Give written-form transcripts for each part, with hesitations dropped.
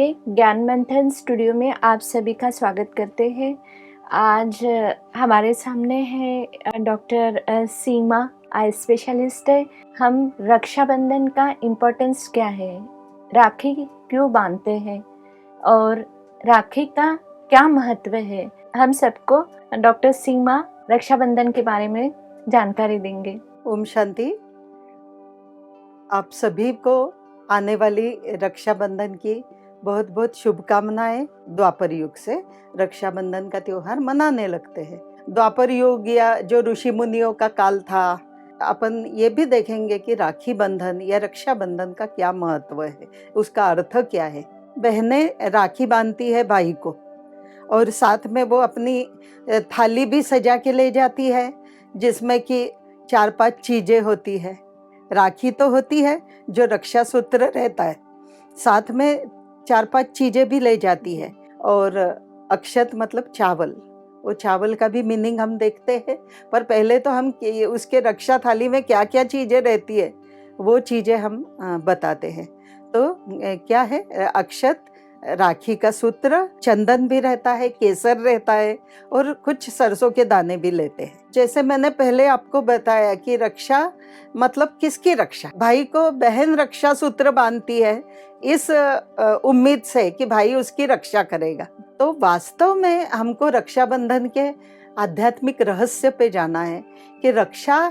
के ज्ञान मंथन स्टूडियो में आप सभी का स्वागत करते हैं। आज हमारे सामने है डॉक्टर सीमा, आई स्पेशलिस्ट है। हम रक्षाबंधन का इम्पोर्टेंस क्या है, राखी क्यों बांधते हैं और राखी का क्या महत्व है, हम सबको डॉक्टर सीमा रक्षाबंधन के बारे में जानकारी देंगे। ओम शांति। आप सभी को आने वाली रक्षाबंधन की बहुत बहुत शुभकामनाएं। द्वापर युग से रक्षाबंधन का त्योहार मनाने लगते हैं। द्वापर युग या जो ऋषि मुनियों का काल था, अपन ये भी देखेंगे कि राखी बंधन या रक्षाबंधन का क्या महत्व है, उसका अर्थ क्या है। बहनें राखी बांधती है भाई को और साथ में वो अपनी थाली भी सजा के ले जाती है जिसमें कि 4-5 चीजें होती है। राखी तो होती है जो रक्षा सूत्र रहता है, साथ में 4-5 चीजें भी ले जाती है। और अक्षत मतलब चावल, वो चावल का भी मीनिंग हम देखते हैं। पर पहले तो हम उसके रक्षा थाली में क्या क्या चीजें रहती है वो चीजें हम बताते हैं। तो क्या है, अक्षत, राखी का सूत्र, चंदन भी रहता है, केसर रहता है और कुछ सरसों के दाने भी लेते हैं। जैसे मैंने पहले आपको बताया कि रक्षा मतलब किसकी रक्षा, भाई को बहन रक्षा सूत्र बांधती है इस उम्मीद से कि भाई उसकी रक्षा करेगा। तो वास्तव में हमको रक्षाबंधन के आध्यात्मिक रहस्य पे जाना है कि रक्षा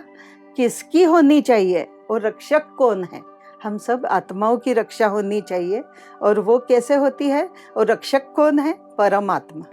किसकी होनी चाहिए और रक्षक कौन है। हम सब आत्माओं की रक्षा होनी चाहिए। और वो कैसे होती है, और रक्षक कौन है, परमात्मा।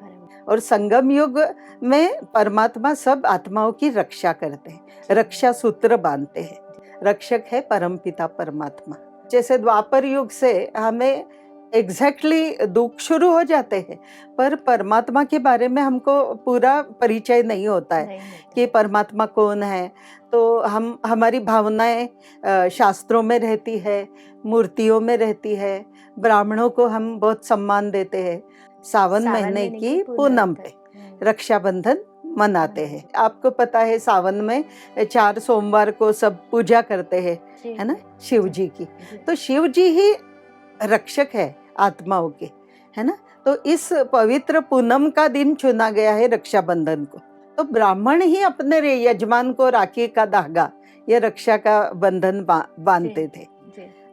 और संगम युग में परमात्मा सब आत्माओं की रक्षा करते हैं, रक्षा सूत्र बांधते हैं। रक्षक है परमपिता परमात्मा। जैसे द्वापर युग से हमें एग्जैक्टली दुख शुरू हो जाते हैं, पर परमात्मा के बारे में हमको पूरा परिचय नहीं होता है कि परमात्मा कौन है। तो हमारी भावनाएं शास्त्रों में रहती है, मूर्तियों में रहती है। ब्राह्मणों को हम बहुत सम्मान देते हैं। सावन महीने की पूनम पे रक्षाबंधन मनाते हैं। आपको पता है सावन में 4 सोमवार को सब पूजा करते हैं, है ना, शिव जी की। तो शिव जी ही रक्षक है आत्माओं के, है ना। तो इस पवित्र पूनम का दिन चुना गया है रक्षाबंधन को। तो ब्राह्मण ही अपने यजमान को राखी का धागा या रक्षा का बंधन बांधते थे।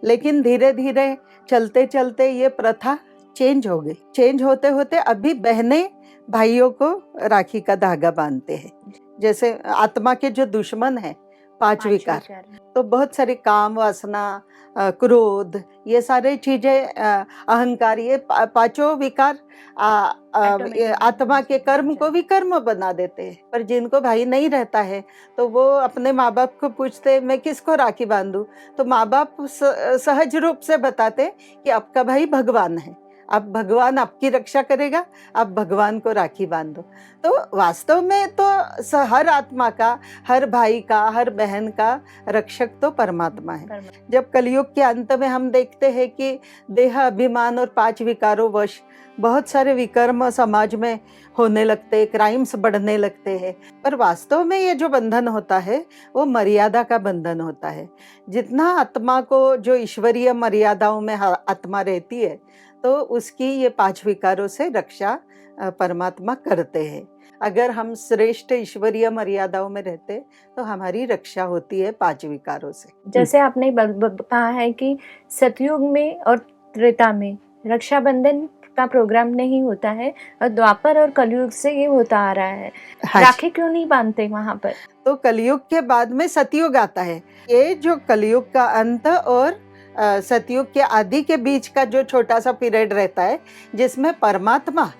लेकिन धीरे धीरे चलते चलते ये प्रथा चेंज हो गई। चेंज होते होते अभी बहनें भाइयों को राखी का धागा बांधते हैं। जैसे आत्मा के जो दुश्मन है 5 विकार, तो बहुत सारी काम वासना, क्रोध, ये सारे चीजें, अहंकार, ये 5 विकार आत्मा के कर्म को विकर्म बना देते हैं। पर जिनको भाई नहीं रहता है तो वो अपने माँ बाप को पूछते मैं किसको राखी बांधूं, तो माँ बाप सहज रूप से बताते कि आपका भाई भगवान है, अब भगवान आपकी रक्षा करेगा, आप भगवान को राखी बांधो। तो वास्तव में तो हर आत्मा का, हर भाई का, हर बहन का रक्षक तो परमात्मा है। जब कलयुग के अंत में हम देखते हैं कि देह, अभिमान और 5 विकारों वश बहुत सारे विकर्म समाज में होने लगते, क्राइम्स बढ़ने लगते हैं। पर वास्तव में ये जो बंधन होता है वो मर्यादा का बंधन होता है। जितना आत्मा को जो ईश्वरीय मर्यादाओं में आत्मा रहती है तो उसकी ये 5 विकारों से रक्षा परमात्मा करते हैं। अगर हम श्रेष्ठ ईश्वरीय मर्यादाओं में रहते तो हमारी रक्षा होती है 5 विकारों से। जैसे आपने कहा है कि सतयुग में और त्रेता में रक्षाबंधन का प्रोग्राम नहीं होता है और द्वापर और कलयुग से ये होता आ रहा है। हाँ, राखी क्यों नहीं बांधते वहाँ पर? तो कलयुग के बाद में सतयुग आता है। ये जो कलयुग का अंत और सतयुग के आदि के बीच का जो छोटा सा पीरियड रहता है जिसमें परमात्मा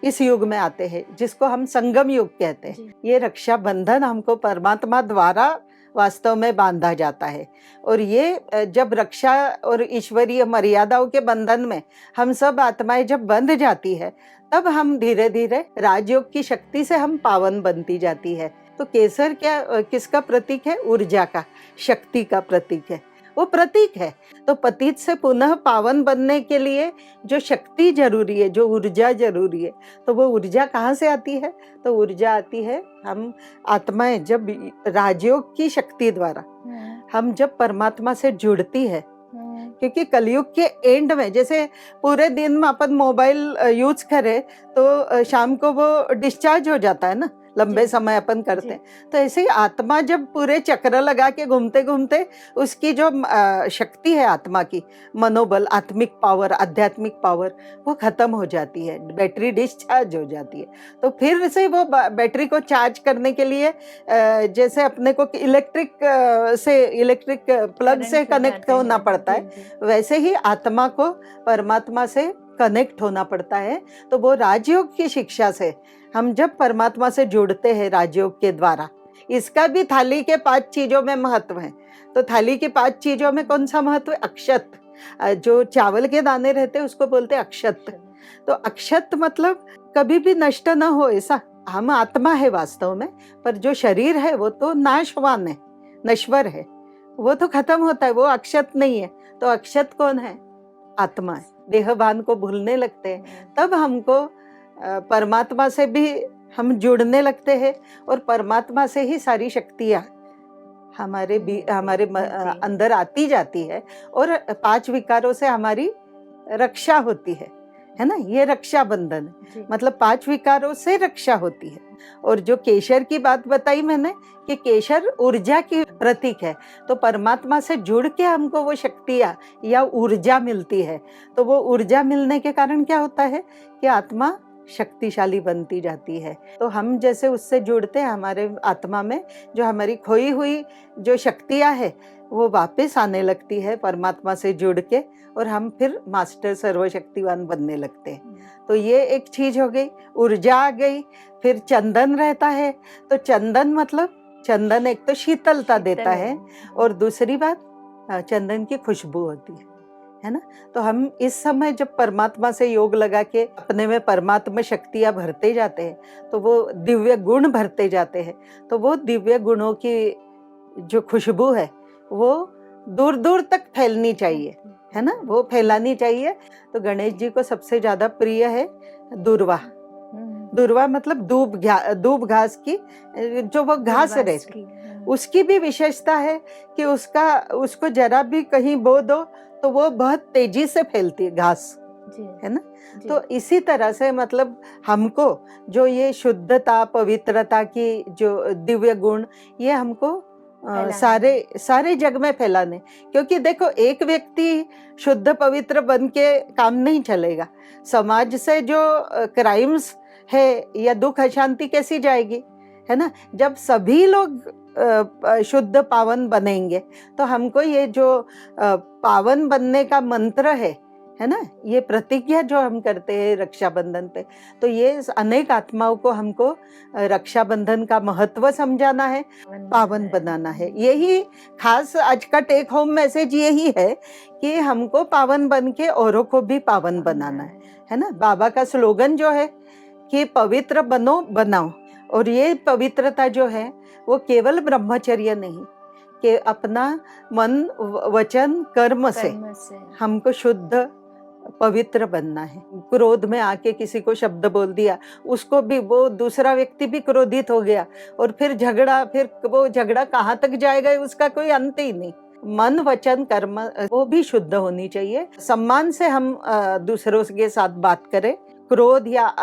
इस युग में आते हैं, जिसको हम संगम युग कहते हैं। ये रक्षाबंधन हमको परमात्मा द्वारा वास्तव में बांधा जाता है। और ये जब रक्षा और ईश्वरीय मर्यादाओं के बंधन में हम सब आत्माएं जब बंध जाती है तब हम धीरे धीरे राजयोग की शक्ति से हम पावन बनती जाती है। तो केसर क्या किसका प्रतीक है? ऊर्जा का, शक्ति का प्रतीक है, वो प्रतीक है। तो पतित से पुनः पावन बनने के लिए जो शक्ति जरूरी है, जो ऊर्जा जरूरी है, तो वो ऊर्जा कहाँ से आती है? तो ऊर्जा आती है हम आत्माएं जब राजयोग की शक्ति द्वारा हम जब परमात्मा से जुड़ती है क्योंकि कलयुग के एंड में जैसे पूरे दिन में अपन मोबाइल यूज करें तो शाम को वो डिस्चार्ज हो जाता है ना, लंबे जी, समय अपन करते जी। हैं। तो ऐसे ही आत्मा जब पूरे चक्र लगा के घूमते घूमते उसकी जो शक्ति है आत्मा की, मनोबल, आत्मिक पावर, आध्यात्मिक पावर, वो खत्म हो जाती है, बैटरी डिस्चार्ज हो जाती है। तो फिर से वो बैटरी को चार्ज करने के लिए जैसे अपने को इलेक्ट्रिक प्लग से करंट कनेक्ट लगाते होना हैं। पड़ता जी, है, जी। वैसे ही आत्मा को परमात्मा से कनेक्ट होना पड़ता है। तो वो राजयोग की शिक्षा से हम जब परमात्मा से जुड़ते हैं राजयोग के द्वारा, इसका भी थाली के 5 चीजों में महत्व है। तो थाली की 5 चीजों में कौन सा महत्व है? अक्षत। जो चावल के दाने रहते हैं उसको बोलते हैं अक्षत। तो अक्षत मतलब कभी भी नष्ट ना हो ऐसा। हम आत्मा है वास्तव में, पर जो शरीर है वो तो नाशवान है, नश्वर है, वो तो खत्म होता है, वो अक्षत नहीं है। तो अक्षत कौन है? आत्मा है। देहभान को भूलने लगते हैं, तब हमको परमात्मा से भी हम जुड़ने लगते हैं, और परमात्मा से ही सारी शक्तियाँ हमारे जी। अंदर आती जाती है, और 5 विकारों से हमारी रक्षा होती है ना? ये रक्षा बंधन है। जी। मतलब 5 विकारों से रक्षा होती है। और जो केशर की बात बताई मैंने कि केशर ऊर्जा की प्रतीक है, तो परमात्मा से जुड़ के हमको वो शक्तियाँ या ऊर्जा मिलती है। तो वो ऊर्जा मिलने के कारण क्या होता है कि आत्मा शक्तिशाली बनती जाती है। तो हम जैसे उससे जुड़ते हैं, हमारे आत्मा में जो हमारी खोई हुई जो शक्तियाँ है वो वापस आने लगती है परमात्मा से जुड़ के, और हम फिर मास्टर सर्वशक्तिवान बनने लगते हैं। तो ये एक चीज हो गई, ऊर्जा आ गई। फिर चंदन रहता है, तो चंदन मतलब चंदन एक तो शीतलता देता है, और दूसरी बात चंदन की खुशबू होती है ना? तो हम इस समय जब परमात्मा से योग लगा के अपने में परमात्मा शक्तियाँ भरते जाते हैं, तो वो दिव्य गुण भरते जाते हैं। तो वो दिव्य गुणों की जो खुशबू है वो दूर दूर तक फैलनी चाहिए, है ना? वो फैलानी चाहिए। तो गणेश जी को सबसे ज्यादा प्रिय है दूर्वा। दूर्वा मतलब दूब घास की, जो वो घास रहती, उसकी भी विशेषता है कि उसको जरा भी कहीं बो दो तो वो बहुत तेजी से फैलती है घास, है ना? तो इसी तरह से मतलब हमको जो ये शुद्धता, पवित्रता की जो दिव्य गुण, ये हमको सारे जग में फैलाने। क्योंकि देखो, एक व्यक्ति शुद्ध पवित्र बन के काम नहीं चलेगा। समाज से जो क्राइम्स है या दुख अशांति कैसी जाएगी, है ना? जब सभी लोग शुद्ध पावन बनेंगे, तो हमको ये जो पावन बनने का मंत्र है ना, ये प्रतिज्ञा जो हम करते हैं रक्षाबंधन पे, तो ये अनेक आत्माओं को हमको रक्षाबंधन का महत्व समझाना है, पावन बनाना है। यही खास आज का टेक होम मैसेज यही है कि हमको पावन बन के औरों को भी पावन बनाना है ना? बाबा का स्लोगन जो है कि पवित्र बनो बनाओ, और ये पवित्रता जो है वो केवल ब्रह्मचर्य नहीं, कि अपना मन, वचन, कर्म से हमको शुद्ध पवित्र बनना है। क्रोध में आके किसी को शब्द बोल दिया, उसको भी, वो दूसरा व्यक्ति भी क्रोधित हो गया, और फिर वो झगड़ा कहाँ तक जाएगा उसका कोई अंत ही नहीं। मन, वचन, कर्म वो भी शुद्ध होनी चाहिए। सम्मान से हम दूसरों के साथ बात करें, क्रोध या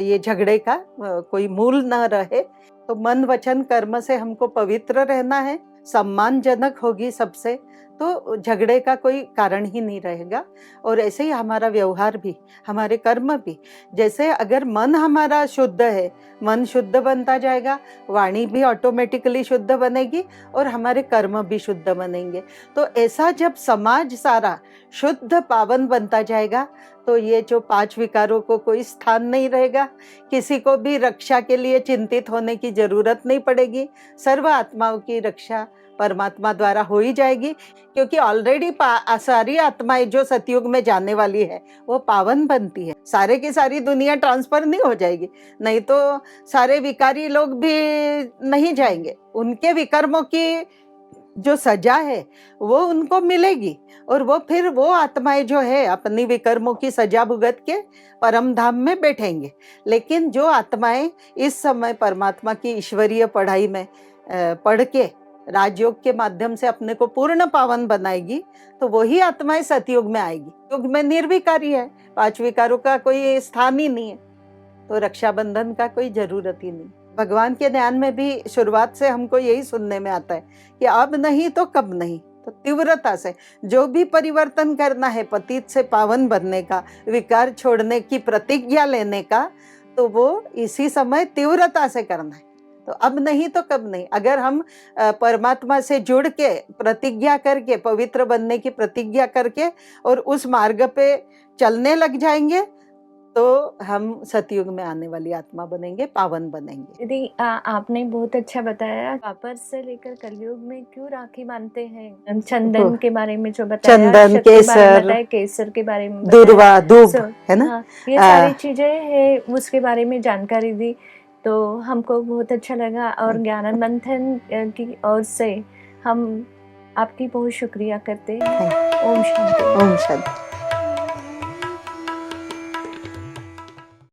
ये झगड़े का कोई मूल न रहे। तो मन, वचन, कर्म से हमको पवित्र रहना है, सम्मानजनक होगी सबसे, तो झगड़े का कोई कारण ही नहीं रहेगा। और ऐसे ही हमारा व्यवहार भी, हमारे कर्म भी, जैसे अगर मन हमारा शुद्ध है, मन शुद्ध बनता जाएगा, वाणी भी ऑटोमेटिकली शुद्ध बनेगी, और हमारे कर्म भी शुद्ध बनेंगे। तो ऐसा जब समाज सारा शुद्ध पावन बनता जाएगा, तो ये जो 5 विकारों को कोई स्थान नहीं रहेगा, किसी को भी रक्षा के लिए चिंतित होने की जरूरत नहीं पड़ेगी। सर्व आत्माओं की रक्षा परमात्मा द्वारा हो ही जाएगी, क्योंकि ऑलरेडी सारी आत्माएं जो सतयुग में जाने वाली है वो पावन बनती है। सारे की सारी दुनिया ट्रांसफर नहीं हो जाएगी, नहीं तो सारे विकारी लोग भी नहीं जाएंगे, उनके विकर्मों की जो सजा है वो उनको मिलेगी, और वो फिर वो आत्माएं जो है अपनी विकर्मों की सजा भुगत के परम धाम में बैठेंगे। लेकिन जो आत्माएं इस समय परमात्मा की ईश्वरीय पढ़ाई में पढ़ के राजयोग के माध्यम से अपने को पूर्ण पावन बनाएगी, तो वही आत्माएं सतयुग में आएगी। युग में निर्विकारी है, 5 विकारों का कोई स्थान ही नहीं है, तो रक्षाबंधन का कोई जरूरत ही नहीं। भगवान के ध्यान में भी शुरुआत से हमको यही सुनने में आता है कि अब नहीं तो कब नहीं, तो तीव्रता से जो भी परिवर्तन करना है, पतित से पावन बनने का, विकार छोड़ने की प्रतिज्ञा लेने का, तो वो इसी समय तीव्रता से करना है। तो अब नहीं तो कब नहीं। अगर हम परमात्मा से जुड़ के प्रतिज्ञा करके, पवित्र बनने की प्रतिज्ञा करके और उस मार्ग पे चलने लग जाएंगे, तो हम सतयुग में आने वाली आत्मा बनेंगे, पावन बनेंगे। दीदी आपने बहुत अच्छा बताया, द्वापर से लेकर कलयुग में क्यों राखी बांधते हैं। चंदन के बारे में जो बताया, चंदन, अक्षत के बारे में केसर, बताया, केसर के बारे में बताया, दूर्वा, धूप, है ना। हाँ, ये सारी चीजें है, उसके बारे में जानकारी दी, तो हमको बहुत अच्छा लगा। और ज्ञान मंथन की ओर से हम आपकी बहुत शुक्रिया करते हैं। ओम शांति। ओम शांति।